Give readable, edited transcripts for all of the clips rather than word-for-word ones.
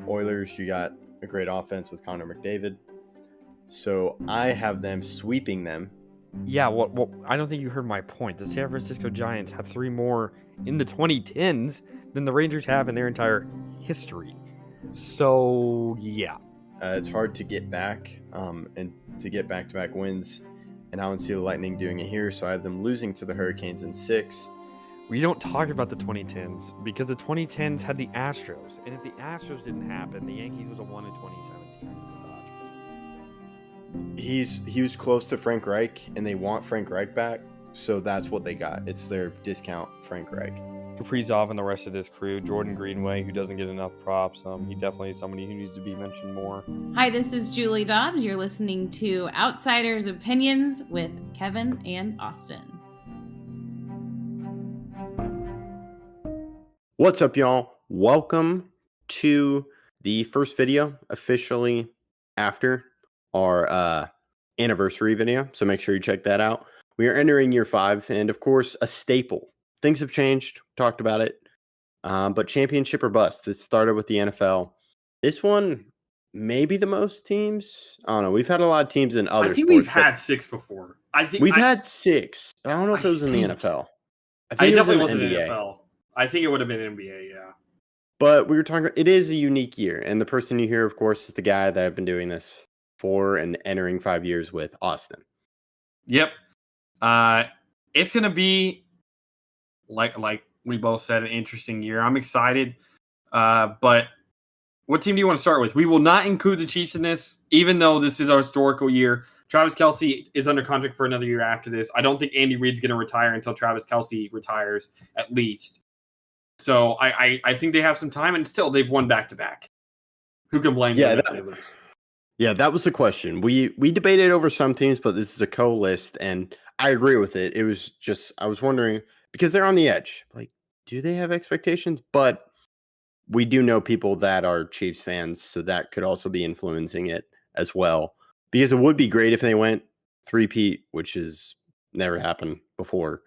Oilers, you got a great offense with Connor McDavid. So I have them sweeping them. Yeah, well, I don't think you heard my point. The San Francisco Giants have 3 more in the 2010s than the Rangers have in their entire history. So, yeah. It's hard to get back and to get back-to-back wins. And I don't see the Lightning doing it here, so I have them losing to the Hurricanes in 6. We don't talk about the 2010s because the 2010s had the Astros. And if the Astros didn't happen, the Yankees would have won in 2017 with the Dodgers. He was close to Frank Reich, and they want Frank Reich back, so that's what they got. It's their discount Frank Reich. Kaprizov and the rest of this crew, Jordan Greenway, who doesn't get enough props. He definitely is somebody who needs to be mentioned more. Hi, this is Julie Dobbs. You're listening to Outsiders Opinions with Kevin and Austin. What's up, y'all? Welcome to the first video officially after our anniversary video, so make sure you check that out. We are entering year 5, and of course, a staple. Things have changed, talked about it, but championship or bust. It started with the NFL. This one, maybe the most teams. I don't know. We've had a lot of teams in other sports. I think we've had 6 before. We've had 6. I don't know if it was in the NFL. I think it it definitely was in wasn't the in NBA. NFL. I think it would have been NBA, yeah. But we were talking, it is a unique year. And the person you hear, of course, is the guy that I've been doing this for and entering 5 years with, Austin. Yep. It's going to be, like we both said, an interesting year. I'm excited. But what team do you want to start with? We will not include the Chiefs in this, even though this is our historical year. Travis Kelce is under contract for another year after this. I don't think Andy Reid's going to retire until Travis Kelce retires, at least. So I think they have some time, and still they've won back-to-back. Who can blame them if they lose? Yeah, that was the question. We debated over some teams, but this is a co-list, and I agree with it. It was just, I was wondering, because they're on the edge. Like, do they have expectations? But we do know people that are Chiefs fans, so that could also be influencing it as well. Because it would be great if they went 3-peat, which has never happened before,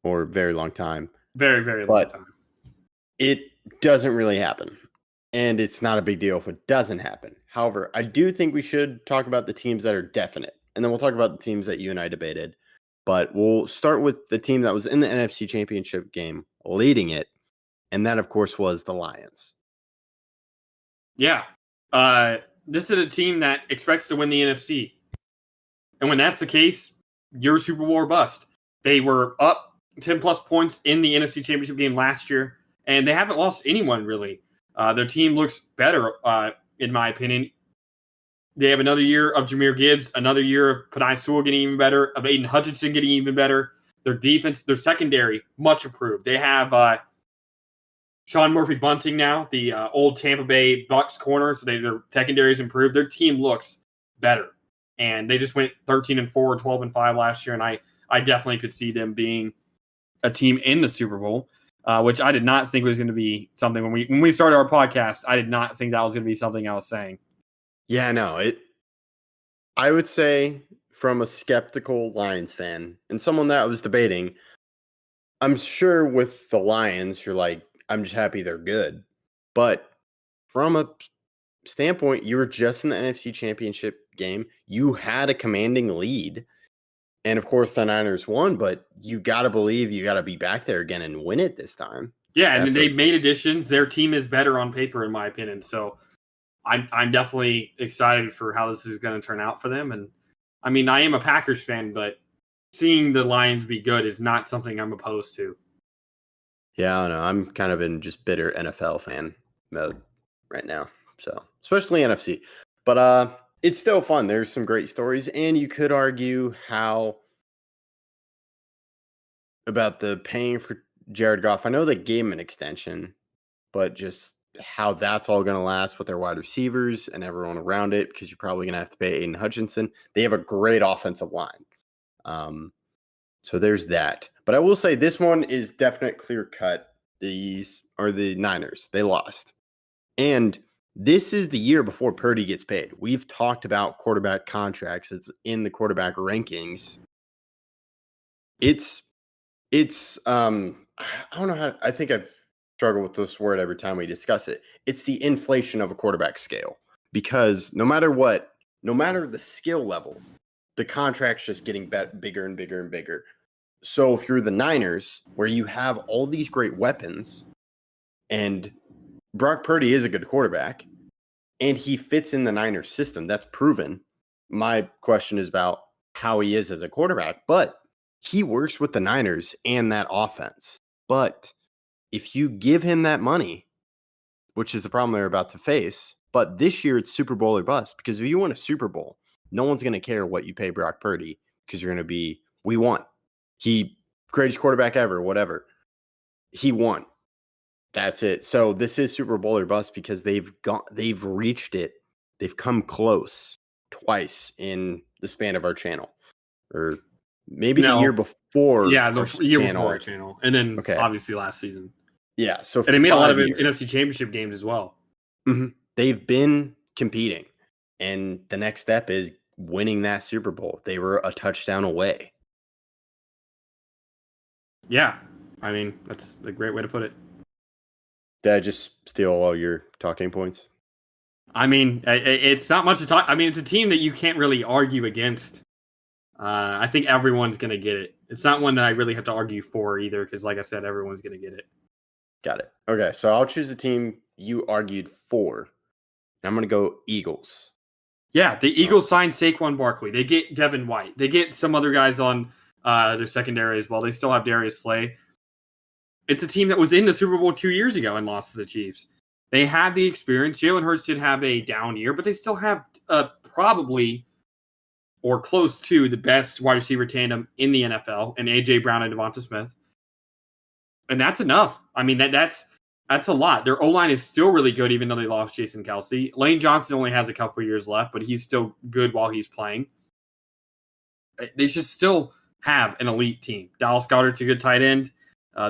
or a very long time. Very, very long time. It doesn't really happen. And it's not a big deal if it doesn't happen. However, I do think we should talk about the teams that are definite. And then we'll talk about the teams that you and I debated. But we'll start with the team that was in the NFC Championship game, leading it. And that, of course, was the Lions. Yeah. This is a team that expects to win the NFC. And when that's the case, you're Super Bowl or bust. They were up 10-plus points in the NFC Championship game last year. And they haven't lost anyone, really. Their team looks better, in my opinion. They have another year of Jahmyr Gibbs, another year of Penei Sewell getting even better, of Aiden Hutchinson getting even better. Their defense, their secondary, much improved. They have Sean Murphy-Bunting now, the old Tampa Bay Bucks corner, so their secondary is improved. Their team looks better. And they just went 13-4, 12-5 last year, and I definitely could see them being a team in the Super Bowl. Which I did not think was going to be something when we started our podcast. I did not think that was going to be something I was saying. Yeah, no, I would say from a skeptical Lions fan and someone that was debating, I'm sure with the Lions, you're like, I'm just happy they're good. But from a standpoint, you were just in the NFC Championship game. You had a commanding lead. And, of course, the Niners won, but you got to believe you got to be back there again and win it this time. Yeah, and they made additions. Their team is better on paper, in my opinion. So I'm definitely excited for how this is going to turn out for them. And, I mean, I am a Packers fan, but seeing the Lions be good is not something I'm opposed to. Yeah, I don't know. I'm kind of in just bitter NFL fan mode right now. So, especially NFC. But it's still fun. There's some great stories, and you could argue how about the paying for Jared Goff. I know they gave him an extension, but just how that's all going to last with their wide receivers and everyone around it, because you're probably going to have to pay Aiden Hutchinson. They have a great offensive line. So there's that. But I will say this one is definite clear cut. These are the Niners. They lost. And this is the year before Purdy gets paid. We've talked about quarterback contracts. It's in the quarterback rankings. It's I don't know how, I think I've struggle with this word every time we discuss it. It's the inflation of a quarterback scale, because no matter the skill level, the contract's just getting bigger and bigger and bigger. So if you're the Niners, where you have all these great weapons, and Brock Purdy is a good quarterback, and he fits in the Niners system, that's proven. My question is about how he is as a quarterback, but he works with the Niners and that offense. But if you give him that money, which is the problem they're about to face, but this year it's Super Bowl or bust, because if you win a Super Bowl, no one's going to care what you pay Brock Purdy, because you're going to be, we won. He, greatest quarterback ever, whatever. He won. That's it. So this is Super Bowl or bust, because they've reached it. They've come close twice in the span of our channel, or maybe the year before. Yeah, the year before our channel, and then obviously last season. Yeah, so and they made a lot of NFC Championship games as well. Mm-hmm. They've been competing, and the next step is winning that Super Bowl. They were a touchdown away. Yeah, I mean, that's a great way to put it. Did I just steal all your talking points? I mean, it's not much to talk. I mean, it's a team that you can't really argue against. I think everyone's going to get it. It's not one that I really have to argue for either, because like I said, everyone's going to get it. Got it. Okay, so I'll choose a team you argued for. And I'm going to go Eagles. Yeah, the Eagles signed Saquon Barkley. They get Devin White. They get some other guys on their secondary as well. They still have Darius Slay. It's a team that was in the Super Bowl 2 years ago and lost to the Chiefs. They had the experience. Jalen Hurts did have a down year, but they still have probably or close to the best wide receiver tandem in the NFL, and A.J. Brown and Devonta Smith. And that's enough. I mean, that's a lot. Their O-line is still really good, even though they lost Jason Kelce. Lane Johnson only has a couple years left, but he's still good while he's playing. They should still have an elite team. Dallas Goedert's a good tight end.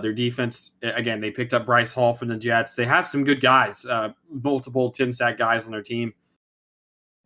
Their defense, again, they picked up Bryce Hall from the Jets. They have some good guys, multiple 10-sack guys on their team.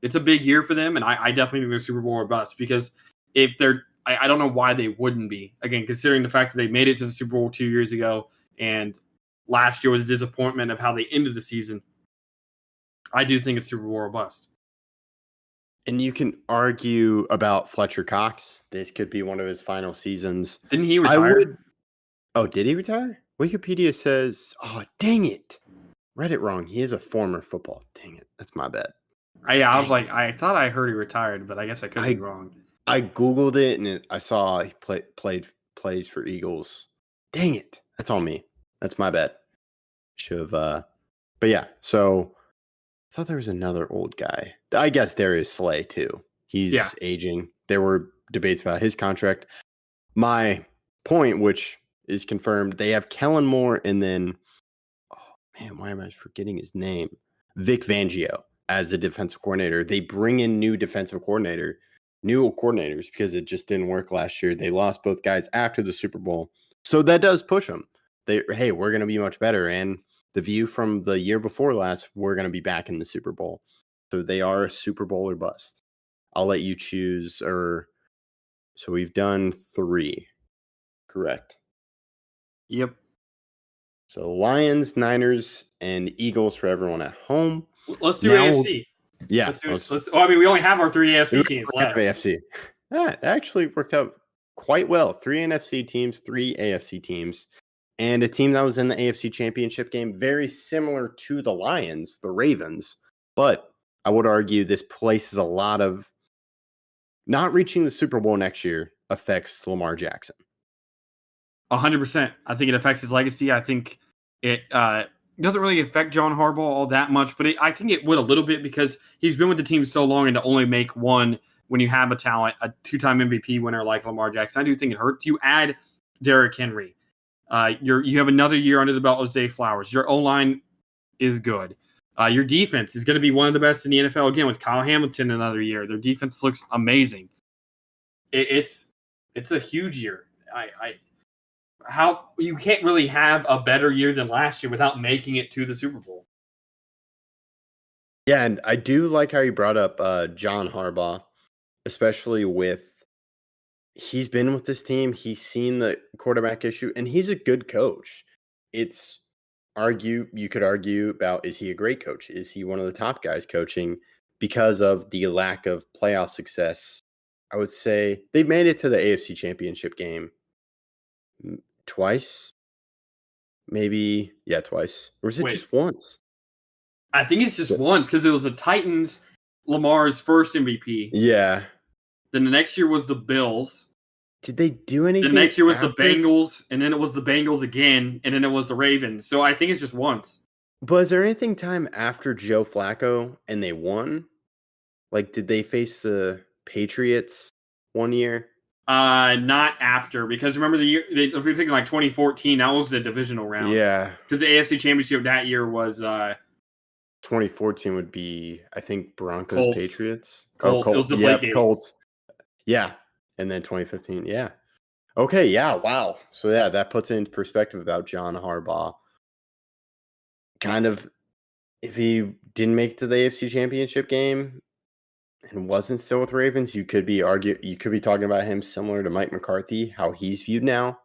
It's a big year for them, and I definitely think they're Super Bowl or bust, because if they're, I don't know why they wouldn't be. Again, considering the fact that they made it to the Super Bowl 2 years ago, and last year was a disappointment of how they ended the season. I do think it's Super Bowl or bust. And you can argue about Fletcher Cox. This could be one of his final seasons. Didn't he retire? Oh, did he retire? Wikipedia says, oh, dang it. Read it wrong. He is a former football. Dang it. That's my bad. I was like, I thought I heard he retired, but I guess I could be wrong. I Googled it, and I saw he plays for Eagles. Dang it. That's on me. That's my bad. Should have, but yeah, so I thought there was another old guy. I guess Darius Slay, too. He's aging. There were debates about his contract. My point, which is confirmed, they have Kellen Moore, and then, oh man, why am I forgetting his name? Vic Fangio as the defensive coordinator. They bring in new coordinators because it just didn't work last year. They lost both guys after the Super Bowl. So that does push them. Hey, we're going to be much better. And the view from the year before last, we're going to be back in the Super Bowl. So they are a Super Bowl or bust. I'll let you choose. So we've done 3. Correct. Yep. So Lions, Niners, and Eagles for everyone at home. Let's do AFC. Yeah. Let's. I mean, we only have our 3 AFC teams left. AFC. That actually worked out quite well. 3 NFC teams, 3 AFC teams, and a team that was in the AFC Championship game, very similar to the Lions, the Ravens. But I would argue this places a lot of not reaching the Super Bowl next year affects Lamar Jackson. 100%. I think it affects his legacy. I think it doesn't really affect John Harbaugh all that much, but I think it would a little bit, because he's been with the team so long, and to only make one when you have a 2-time MVP winner like Lamar Jackson, I do think it hurts. You add Derrick Henry. You have another year under the belt of Zay Flowers. Your O-line is good. Your defense is going to be one of the best in the NFL again with Kyle Hamilton another year. Their defense looks amazing. It's a huge year. How you can't really have a better year than last year without making it to the Super Bowl. Yeah, and I do like how you brought up John Harbaugh, especially he's been with this team. He's seen the quarterback issue, and he's a good coach. It's you could argue about, is he a great coach? Is he one of the top guys coaching because of the lack of playoff success? I would say they've made it to the AFC Championship game twice. Maybe, yeah, twice. Or was it Wait. just once? I think it's just once because it was the Titans, Lamar's first MVP. Yeah. Then the next year was the Bills. Did they do anything? The next year was after? the Bengals, and then it was the Bengals again, and then it was the Ravens. So I think it's just once. But is there anything time after Joe Flacco and they won? Like, did they face the Patriots one year? Not after, because remember the year, if you're thinking like 2014, that was the divisional round. Yeah. Because the AFC Championship that year was 2014 would be, I think, Broncos, Colts. Patriots. Colts. It was Deflategate. Colts. Yeah. And then 2015. Yeah. Okay. Yeah. Wow. So, yeah, that puts into perspective about John Harbaugh. Kind of, if he didn't make it to the AFC Championship game and wasn't still with Ravens, you could be talking about him similar to Mike McCarthy, how he's viewed now.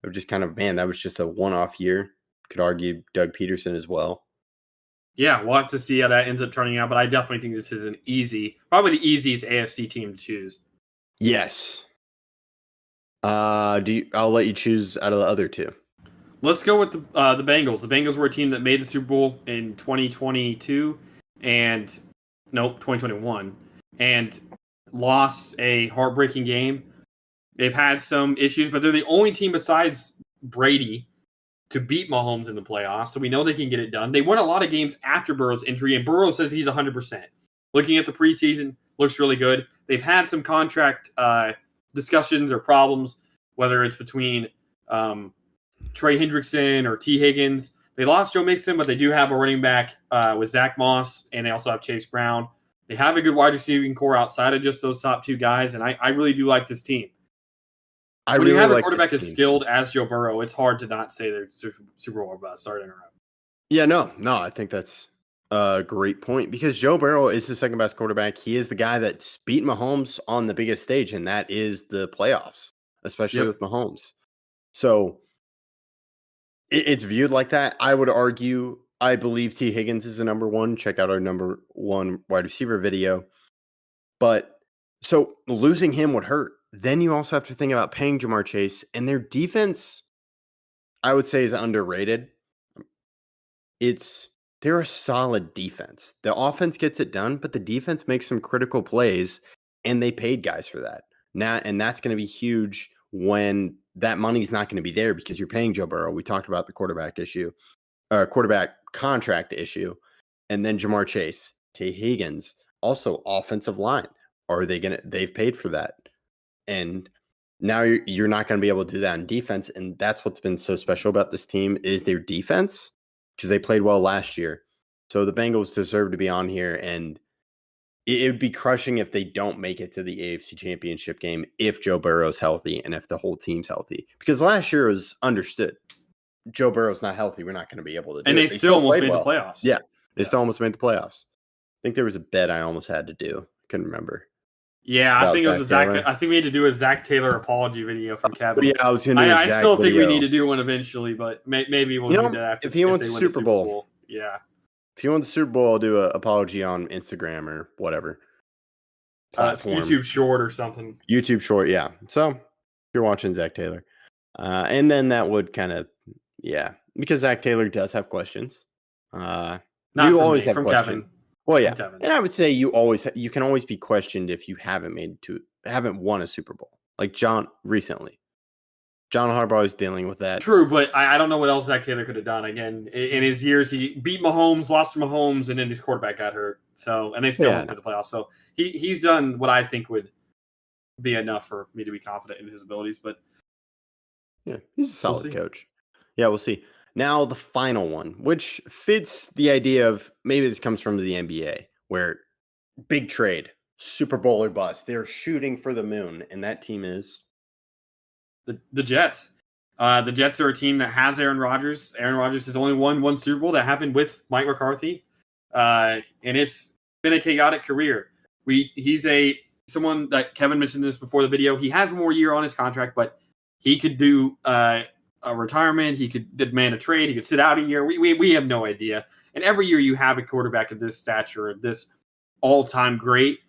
Of just kind of, man, that was just a one-off year. Could argue Doug Peterson as well. Yeah, we'll have to see how that ends up turning out, but I definitely think this is probably the easiest AFC team to choose. Yes. I'll let you choose out of the other two. Let's go with the Bengals. The Bengals were a team that made the Super Bowl in 2021 and lost a heartbreaking game. They've had some issues, but they're the only team besides Brady to beat Mahomes in the playoffs, so we know they can get it done. They won a lot of games after Burrow's injury, and Burrow says he's 100%. Looking at the preseason, looks really good. They've had some contract discussions or problems, whether it's between Trey Hendrickson or T. Higgins. They lost Joe Mixon, but they do have a running back with Zach Moss, and they also have Chase Brown. They have a good wide receiving core outside of just those top two guys, and I really do like this team. When you have a quarterback as skilled as Joe Burrow, it's hard to not say they're Super Bowl bust. Sorry to interrupt. Yeah, no, I think that's a great point because Joe Burrow is the second best quarterback. He is the guy that's beat Mahomes on the biggest stage, and that is the playoffs, especially with Mahomes. So it's viewed like that. I would argue, I believe T. Higgins is the number one. Check out our number one wide receiver video. But so losing him would hurt. Then you also have to think about paying Ja'Marr Chase, and their defense, I would say, is underrated. They're a solid defense. The offense gets it done, but the defense makes some critical plays, and they paid guys for that. And that's going to be huge when that money's not going to be there because you're paying Joe Burrow. We talked about the quarterback contract issue, and then Ja'Marr Chase, T. Higgins, also offensive line. They've paid for that. And now you're not going to be able to do that in defense. And that's what's been so special about this team is their defense because they played well last year. So the Bengals deserve to be on here. And it would be crushing if they don't make it to the AFC Championship game if Joe Burrow's healthy and if the whole team's healthy. Because last year was understood. Joe Burrow's not healthy. We're not going to be able to do it. And they still almost made the playoffs. Yeah, they still almost made the playoffs. I think there was a bet I almost had to do. Couldn't remember. Yeah, I think it was a Zach. I think we had to do a Zach Taylor apology video from Kevin. Yeah, I was going to. I still think we need to do one eventually, but maybe we'll do that after. If he wants the Super Bowl, yeah. If he wants the Super Bowl, I'll do an apology on Instagram or whatever platform. YouTube Short or something. YouTube Short, yeah. So if you're watching Zach Taylor, and then that would kind of, because Zach Taylor does have questions. Not you always me, have from questions. Kevin. Well, yeah, and I would say you can always be questioned if you haven't won a Super Bowl, like John recently. John Harbaugh is dealing with that. True, but I don't know what else Zach Taylor could have done. Again, in his years, he beat Mahomes, lost to Mahomes, and then his quarterback got hurt. So, and they still went to the playoffs. So he's done what I think would be enough for me to be confident in his abilities. But yeah, he's a solid coach. Yeah, we'll see. Now, the final one, which fits the idea of maybe this comes from the NBA, where big trade, Super Bowl or bust. They're shooting for the moon, and that team is the Jets. The Jets are a team that has Aaron Rodgers. Aaron Rodgers has only won one Super Bowl. That happened with Mike McCarthy, and it's been a chaotic career. He's someone that Kevin mentioned this before the video. He has one more year on his contract, but he could do a a retirement. He could demand a trade. He could sit out a year. We have no idea. And every year you have a quarterback of this stature, of this all-time great,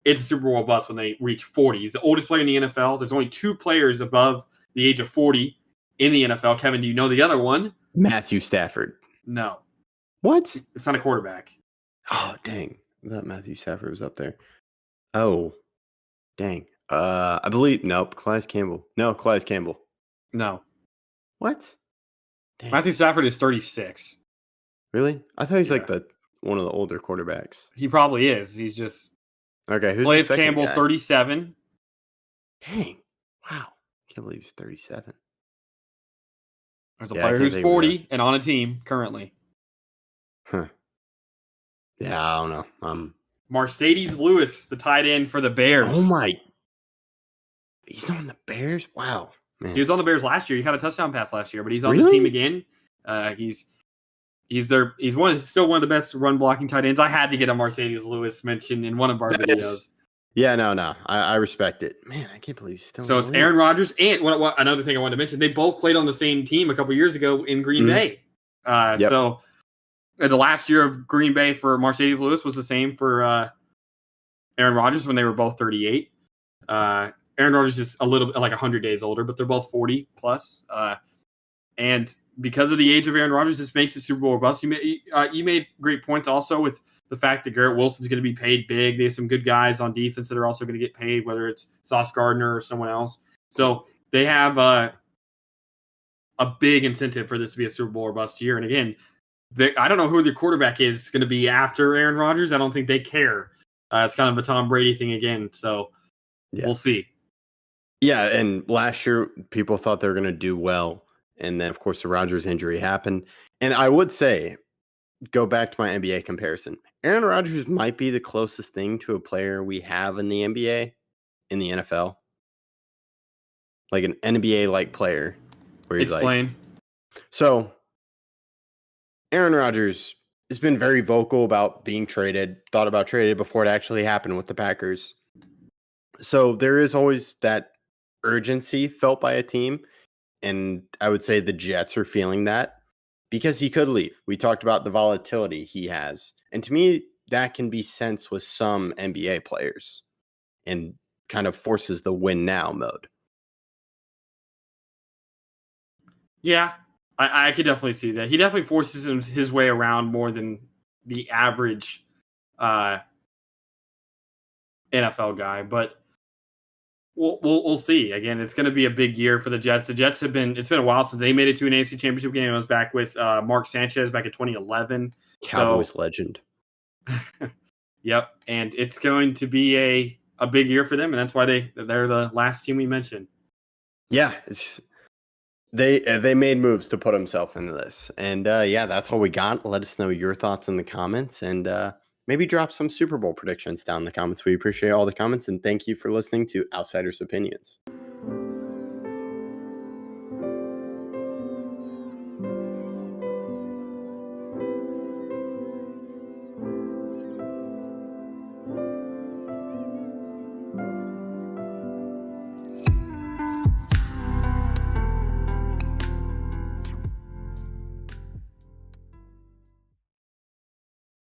it's a Super Bowl bust when they reach 40. He's the oldest player in the NFL. There's only 2 players above the age of 40 in the NFL. Kevin, do you know the other one? Matthew Stafford. No. What? It's not a quarterback. Oh, dang. I thought Matthew Stafford was up there. Oh, dang. I believe, nope, Calais Campbell. No, Calais Campbell. No. What? Dang. Matthew Stafford is 36. Really? I thought he's Yeah. like one of the older quarterbacks. He probably is. He's just... Okay, who's Calais the second Campbell's guy? 37. Dang. Wow. Can't believe he's 37. There's a Yeah, I player can't who's think of 40 and on a team currently. Huh. Yeah, I don't know. Mercedes Lewis, the tight end for the Bears. Oh my. He's on the Bears? Wow. Man. He was on the Bears last year. He got a touchdown pass last year, but he's on Really? the team again. He's still one of the best run blocking tight ends. I had to get a Mercedes Lewis mention in one of our That is- videos. Yeah, no. I respect it. Man, I can't believe he's still So in it's the league. Aaron Rodgers and what another thing I wanted to mention. They both played on the same team a couple years ago in Green Mhm. Bay. Yep. So the last year of Green Bay for Mercedes Lewis was the same for Aaron Rodgers when they were both 38. Aaron Rodgers is a little bit like 100 days older, but they're both 40 plus. And because of the age of Aaron Rodgers, this makes it Super Bowl or bust. You made great points also with the fact that Garrett Wilson's going to be paid big. They have some good guys on defense that are also going to get paid, whether it's Sauce Gardner or someone else. So they have a big incentive for this to be a Super Bowl or bust year. And again, I don't know who their quarterback is going to be after Aaron Rodgers. I don't think they care. It's kind of a Tom Brady thing again. So Yeah. we'll see. Yeah, and last year people thought they were going to do well. And then, of course, the Rodgers injury happened. And I would say, go back to my NBA comparison. Aaron Rodgers might be the closest thing to a player we have in the NBA, in the NFL. Like an NBA-like player. Where he's Explain. So, Aaron Rodgers has been very vocal about being traded, thought about traded before it actually happened with the Packers. So, there is always that urgency felt by a team. And I would say the Jets are feeling that because he could leave. We talked about the volatility he has. And to me, that can be sensed with some NBA players and kind of forces the win now mode. Yeah, I could definitely see that. He definitely forces his way around more than the average NFL guy. But we'll see. Again, it's going to be a big year for the Jets. The Jets it's been a while since they made it to an AFC Championship game. It was back with Mark Sanchez back in 2011. Cowboys legend. Yep, and it's going to be a big year for them, and that's why they're the last team we mentioned. Yeah, they made moves to put himself into this. And yeah, that's all we got. Let us know your thoughts in the comments and maybe drop some Super Bowl predictions down in the comments. We appreciate all the comments and thank you for listening to Outsiders Opinions.